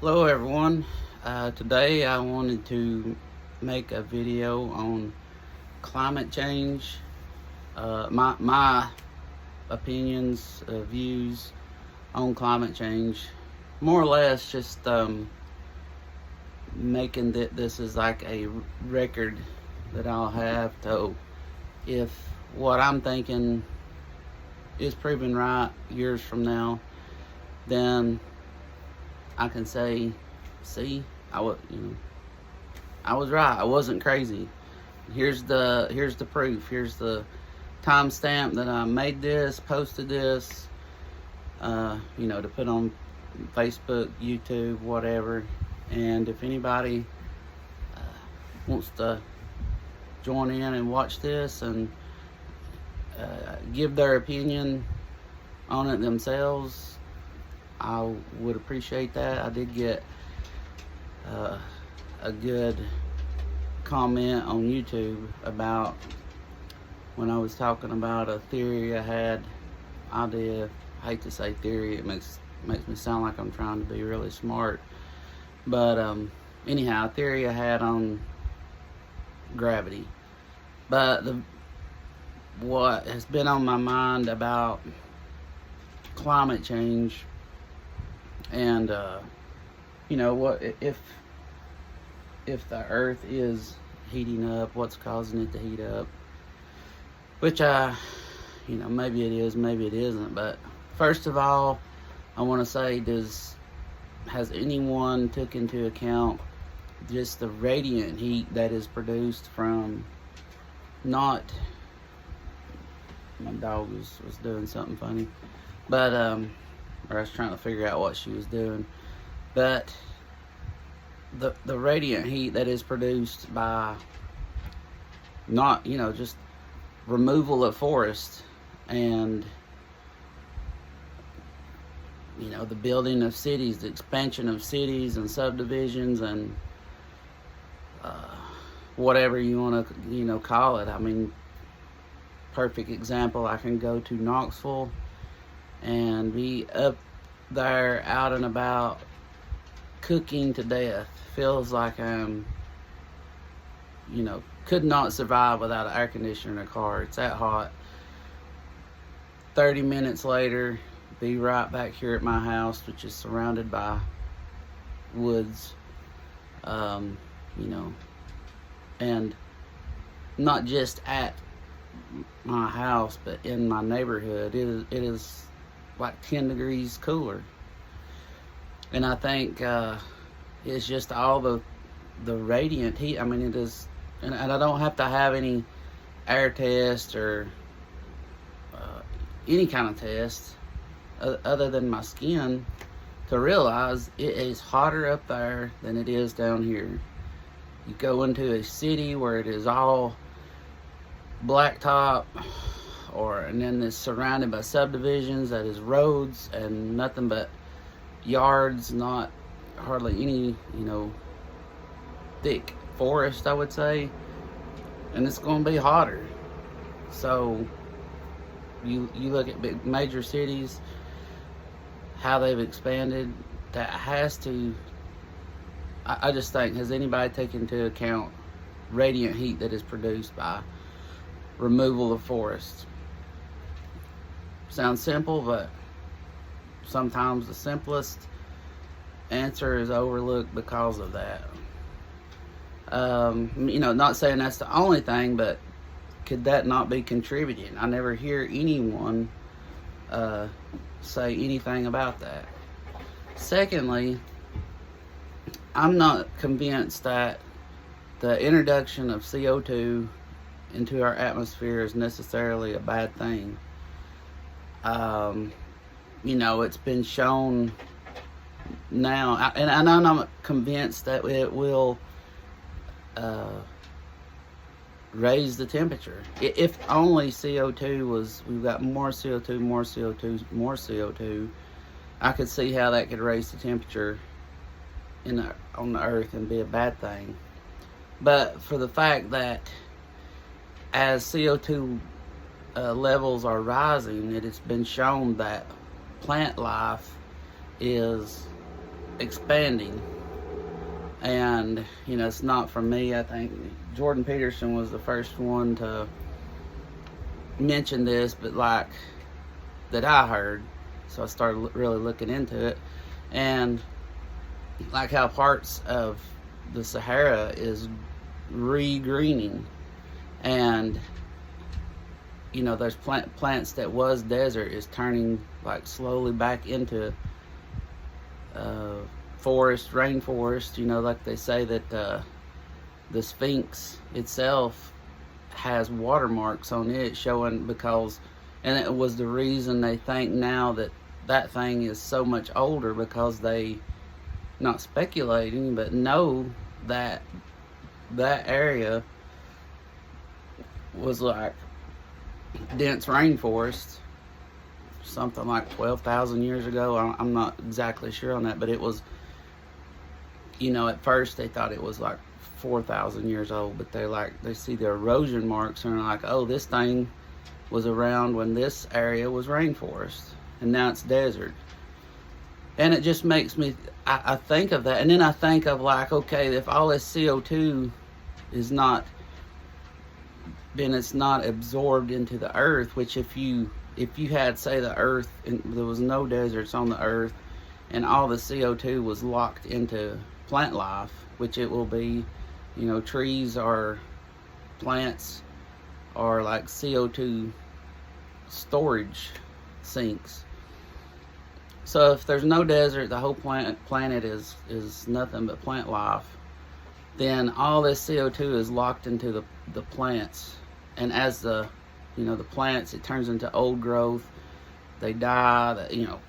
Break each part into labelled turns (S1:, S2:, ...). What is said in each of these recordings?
S1: Hello everyone. Today I wanted to make a video on climate change, my opinions, views on climate change. More or less just making this is like a record that I'll have. So if what I'm thinking is proven right years from now, then I can say, see, I was right. I wasn't crazy. Here's the proof. Here's the timestamp that I made this, posted this, to put on Facebook, YouTube, whatever. And if anybody wants to join in and watch this and give their opinion on it themselves, I would appreciate that. I did get a good comment on YouTube about when I was talking about a theory I had. I hate to say theory, it makes me sound like I'm trying to be really smart. But anyhow, a theory I had on gravity. But what has been on my mind about climate change and what if the earth is heating up, what's causing it to heat up, which maybe it is, maybe it isn't. But first of all, I want to say, has anyone took into account just the radiant heat that is produced from not, my dog was doing something funny, but or I was trying to figure out what she was doing. But the radiant heat that is produced by not, just removal of forest and, the building of cities, the expansion of cities and subdivisions and whatever you want to, call it. I mean, perfect example, I can go to Knoxville and be up there out and about cooking to death. Feels like I'm, could not survive without an air conditioner in a car. It's that hot. 30 minutes later, be right back here at my house, which is surrounded by woods, and not just at my house, but in my neighborhood. It is like 10 degrees cooler. And I think it's just all the radiant heat. I mean, it is, and I don't have to have any air test or any kind of test other than my skin to realize it is hotter up there than it is down here. You go into a city where it is all blacktop, and then it's surrounded by subdivisions that is roads and nothing but yards, not hardly any, thick forest, I would say, and it's going to be hotter. So you look at big major cities, how they've expanded, that has to, I just think, has anybody taken into account radiant heat that is produced by removal of forests? Sounds simple, but sometimes the simplest answer is overlooked because of that. Not saying that's the only thing, but could that not be contributing? I never hear anyone say anything about that. Secondly, I'm not convinced that the introduction of CO2 into our atmosphere is necessarily a bad thing. It's been shown now, and I'm not convinced that it will raise the temperature. If only CO2 was, we've got more CO2, more CO2, more CO2, I could see how that could raise the temperature on the earth and be a bad thing. But for the fact that as CO2 levels are rising, it has been shown that plant life is expanding. And you know, it's not from me. I think Jordan Peterson was the first one to mention this, but like that I heard. So I started really looking into it, and like how parts of the Sahara is re-greening, and you know, there's plants that was desert is turning like slowly back into forest, rainforest. You know, like they say that the Sphinx itself has watermarks on it showing, because, and it was the reason they think now that that thing is so much older, because they, not speculating, but know that that area was like dense rainforest something like 12,000 years ago. I'm not exactly sure on that, but it was, you know, at first they thought it was like 4,000 years old, but they see the erosion marks and they're like, oh, this thing was around when this area was rainforest and now it's desert. And it just makes me, I think of that, and then I think of like, okay, if all this CO2 is not, then it's not absorbed into the earth, which if you had, say, the earth, and there was no deserts on the earth, and all the CO2 was locked into plant life, which it will be, you know, trees or plants are like CO2 storage sinks. So if there's no desert, the whole planet is nothing but plant life, then all this CO2 is locked into the plants. And as the, you know, the plants, it turns into old growth. They die, you know,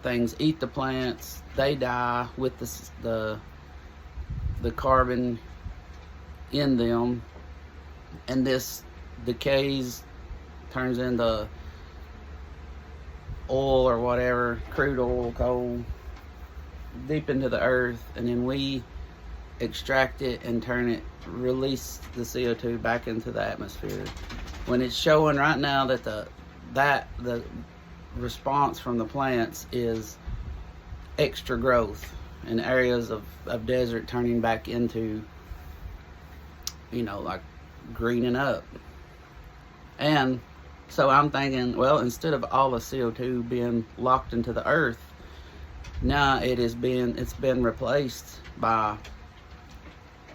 S1: things eat the plants, they die with the carbon in them, and this decays, turns into oil or whatever, crude oil, coal, deep into the earth, and then we extract it and turn it, release the CO2 back into the atmosphere. When it's showing right now that the response from the plants is extra growth in areas of desert turning back into, you know, like greening up. And so I'm thinking, well, instead of all the CO2 being locked into the earth, now it's been replaced by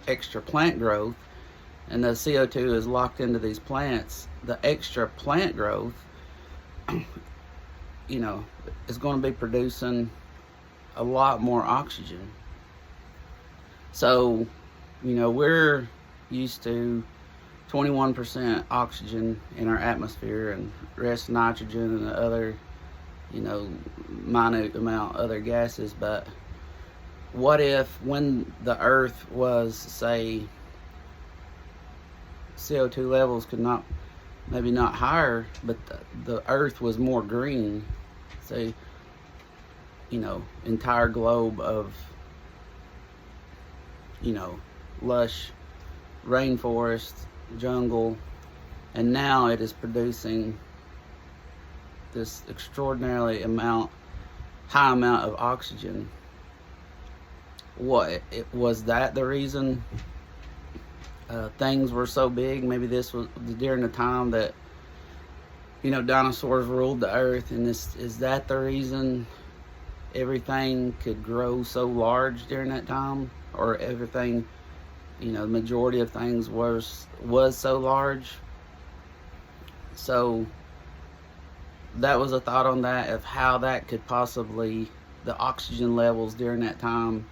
S1: extra plant growth, and the CO2 is locked into these plants. The extra plant growth, you know, is going to be producing a lot more oxygen. So, you know, we're used to 21% oxygen in our atmosphere and rest nitrogen and the other, you know, minute amount other gases. But what if when the earth was, say, CO2 levels could not, maybe not higher, but the earth was more green, say, you know, entire globe of, you know, lush rainforest, jungle, and now it is producing this extraordinarily high amount of oxygen. Was that the reason things were so big? Maybe this was during the time that, you know, dinosaurs ruled the earth, and is that the reason everything could grow so large during that time? Or everything, you know, the majority of things was so large? So that was a thought on that, of how that could possibly, the oxygen levels during that time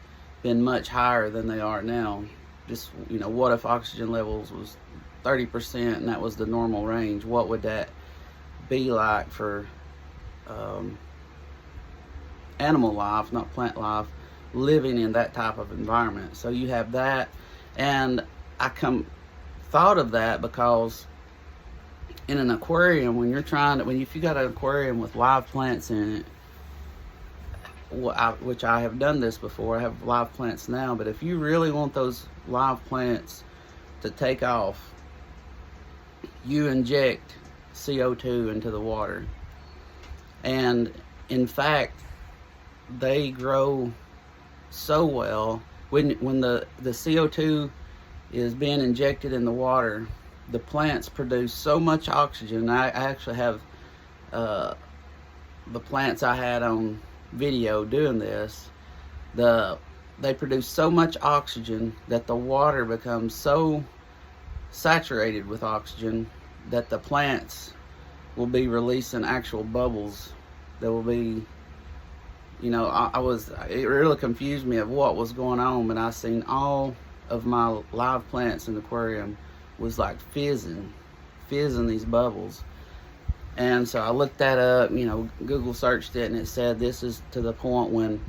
S1: been much higher than they are now. Just, you know, what if oxygen levels was 30% and that was the normal range? What would that be like for animal life, not plant life, living in that type of environment? So you have that, and I thought of that because in an aquarium, when if you got an aquarium with live plants in it, which I have done this before, I have live plants now, but if you really want those live plants to take off, you inject CO2 into the water. And in fact, they grow so well. When the CO2 is being injected in the water, the plants produce so much oxygen. I actually have the plants I had on video doing this. They produce so much oxygen that the water becomes so saturated with oxygen that the plants will be releasing actual bubbles that will be, it really confused me of what was going on, but I seen all of my live plants in the aquarium was like fizzing these bubbles. And so I looked that up, Google searched it, and it said this is to the point when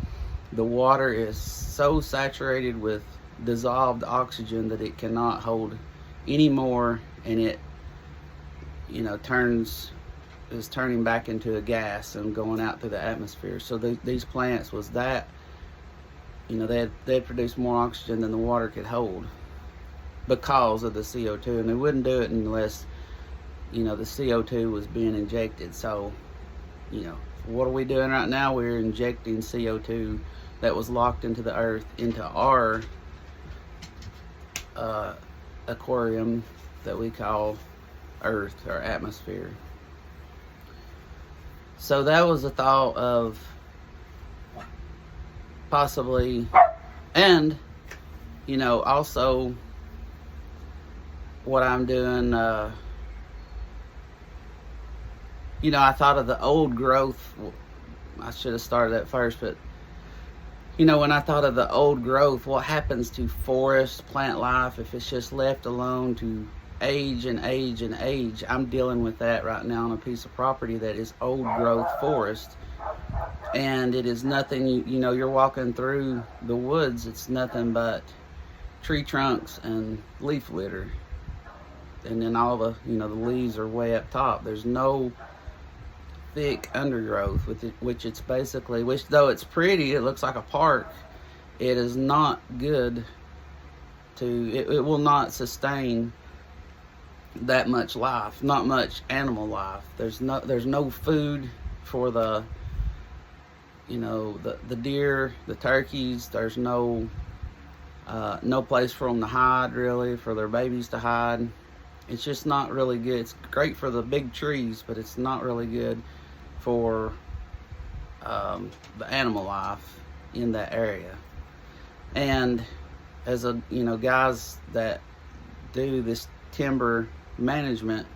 S1: the water is so saturated with dissolved oxygen that it cannot hold any more, and it, is turning back into a gas and going out through the atmosphere. So these plants was that, they'd produce more oxygen than the water could hold because of the CO2, and they wouldn't do it unless, the CO2 was being injected. So, what are we doing right now? We're injecting CO2 that was locked into the earth into our aquarium that we call Earth, or atmosphere. So that was a thought of possibly, and also what I'm doing, I thought of the old growth. I should have started at first, but when I thought of the old growth, what happens to forest plant life if it's just left alone to age and age and age? I'm dealing with that right now on a piece of property that is old growth forest, and it is nothing. You're walking through the woods, it's nothing but tree trunks and leaf litter, and then all the the leaves are way up top. There's no thick undergrowth with it, which it's basically, which though it's pretty, it looks like a park, it is not good to, it will not sustain that much life, not much animal life. There's no food for the the deer, the turkeys. There's no place for them to hide, really, for their babies to hide. It's just not really good. It's great for the big trees, but it's not really good for the animal life in that area. And as a guys that do this timber management,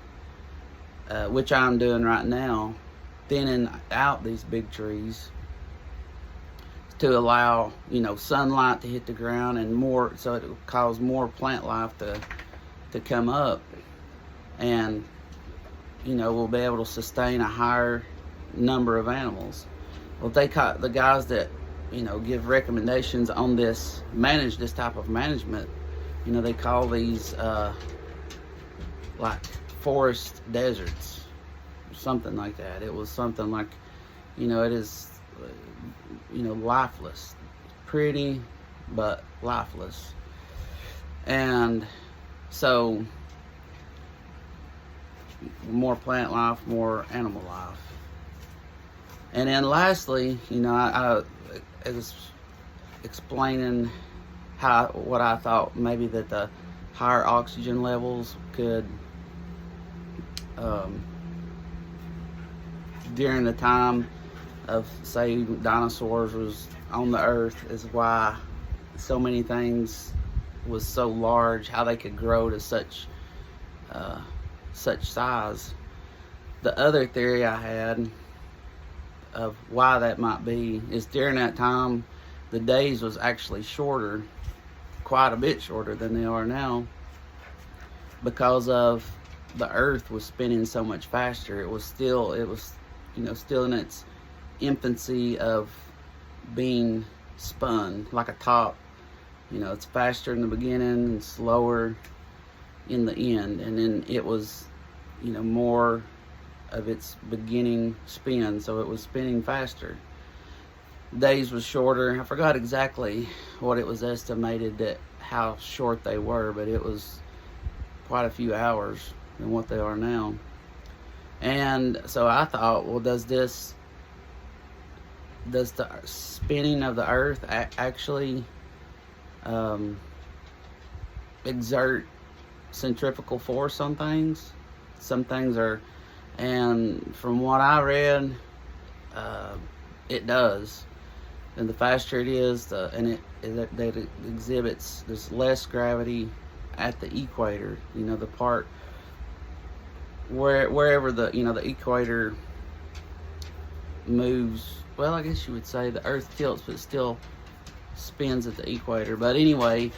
S1: which I'm doing right now, thinning out these big trees to allow sunlight to hit the ground and more, so it will cause more plant life to come up, and we'll be able to sustain a higher number of animals. Well, they call the guys that give recommendations on this, manage this type of management, they call these like forest deserts, something like that. It was something like, it is lifeless, pretty but lifeless. And so more plant life, more animal life. And then lastly, I was explaining what I thought maybe that the higher oxygen levels could, during the time of, say, dinosaurs was on the earth, is why so many things was so large, how they could grow to such size. The other theory I had of why that might be is during that time the days was actually shorter, quite a bit shorter than they are now, because of the earth was spinning so much faster. It was still in its infancy of being spun like a top. It's faster in the beginning and slower in the end, and then it was more of its beginning spin, so it was spinning faster. Days was shorter. I forgot exactly what it was estimated that how short they were, but it was quite a few hours than what they are now. And so I thought, well, does this does the spinning of the earth actually exert centrifugal force on things? Some things are, and from what I read, it does. And the faster it is, it exhibits, there's less gravity at the equator. You know, the part wherever the the equator moves. Well, I guess you would say the Earth tilts, but still spins at the equator. But anyway,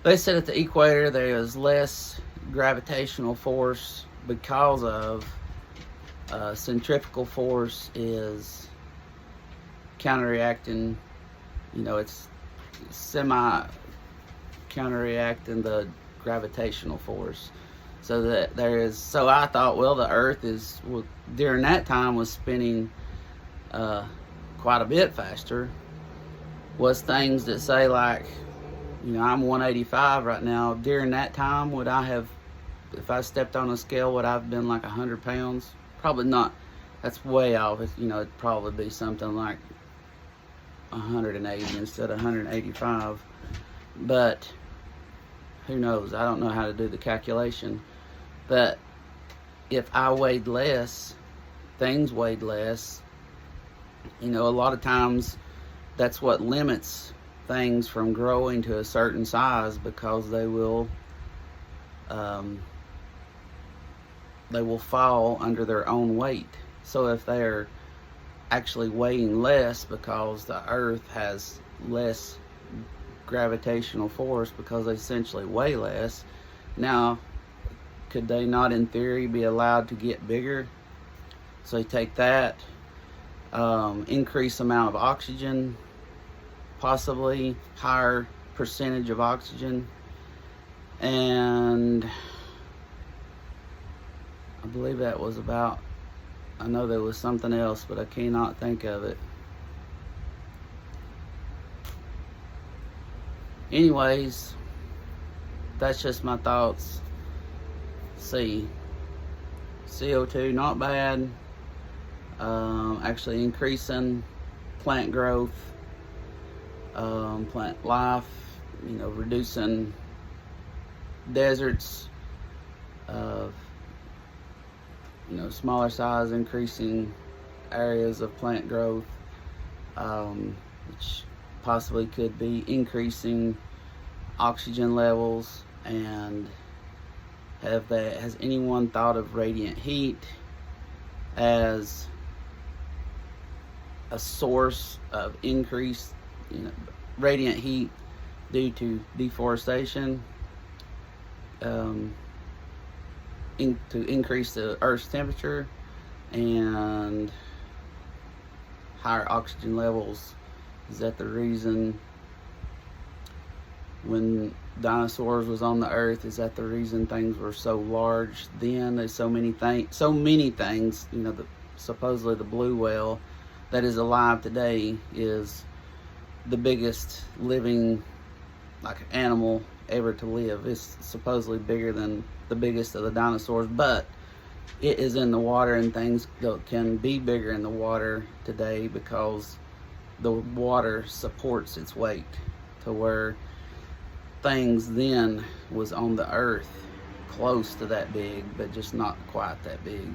S1: they said at the equator there is less gravitational force because of centrifugal force is counteracting. It's semi counteracting the gravitational force. So that there is. So I thought, well, the Earth during that time was spinning quite a bit faster. Was things that say like, I'm 185 right now. During that time, would I have, if I stepped on a scale, would I have been like 100 pounds? Probably not. That's way off. It'd probably be something like 180 instead of 185. But who knows? I don't know how to do the calculation. But if I weighed less, things weighed less. A lot of times that's what limits things from growing to a certain size, because they will fall under their own weight. So if they're actually weighing less because the Earth has less gravitational force because they essentially weigh less, now could they not in theory be allowed to get bigger? So you take that, increase amount of oxygen, possibly higher percentage of oxygen, and I believe that was about, I know there was something else, but I cannot think of it. Anyways, that's just my thoughts. See, CO2 not bad. Actually increasing plant growth, plant life. Reducing deserts. Smaller size, increasing areas of plant growth, which possibly could be increasing oxygen levels. And has anyone thought of radiant heat as a source of increased radiant heat due to deforestation, to increase the Earth's temperature and higher oxygen levels? Is that the reason when dinosaurs was on the Earth? Is that the reason things were so large then? There's so many things. Supposedly the blue whale that is alive today is the biggest living animal ever to live. It's supposedly bigger than the biggest of the dinosaurs, but it is in the water, and things can be bigger in the water today because the water supports its weight, to where things then was on the Earth close to that big, but just not quite that big.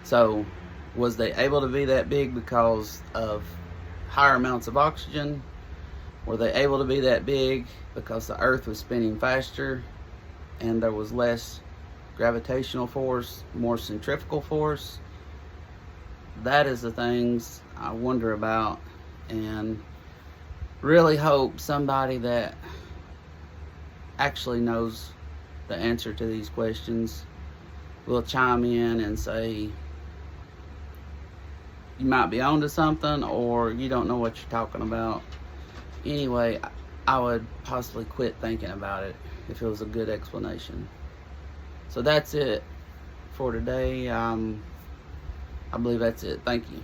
S1: So was they able to be that big because of higher amounts of oxygen? Were they able to be that big because the Earth was spinning faster and there was less gravitational force, more centrifugal force? That is the things I wonder about, and really hope somebody that actually knows the answer to these questions will chime in and say, you might be onto something, or you don't know what you're talking about. Anyway, I would possibly quit thinking about it if it was a good explanation. So that's it for today. I believe that's it. Thank you.